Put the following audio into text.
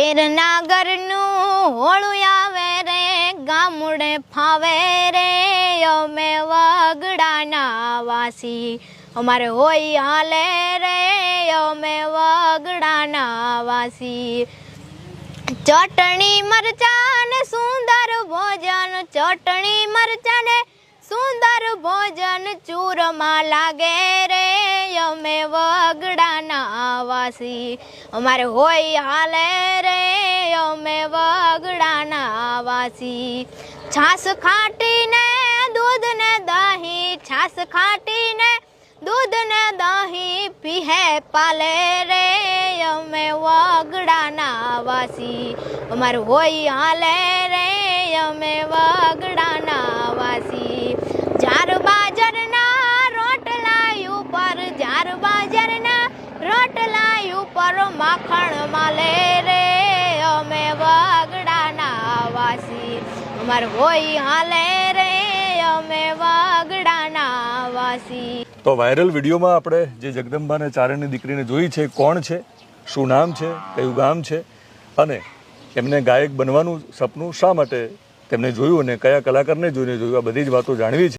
વેરના ઘરનું હોળું આવે રે ગામડે ફાવે રે અમે વગડાના વાસી અમારે હોય હાલે રે અમે વગડાના વાસી ચટણી મરચાં ને સુંદર ભોજન ચટણી મરચાં ને સુંદર ભોજન ચૂરમાં લાગે રે અમે વગડાના વાસી અમારે હોય હાલે રે અમે વગડાના વાસી છાસ ખાટીને દૂધ ને દહીં છાસ ખાટીને દૂધ ને દહીં પીહે પાલે રે અમે વગડાના વાસી અમારે હોય હાલે રે અમે વગડાના વાસી જાર બાજરના રોટલા ઉપર જાર બાજરના રોટલા ઉપર માખણ માલે રે અમે વગડાના વાસી અમારે હોય હાલે રે અમે વગડાના વાસી। તો વાયરલ વિડીયોમાં આપણે જે જગદંબાને ચારણની દીકરીને જોઈ છે, કોણ છે, શું નામ છે, કયું ગામ છે અને એમને ગાયક બનવાનું સપનું શા માટે તેમને જોયું અને કયા કલાકારને જોઈને જોયું, આ બધી જ વાતો જાણવી છે।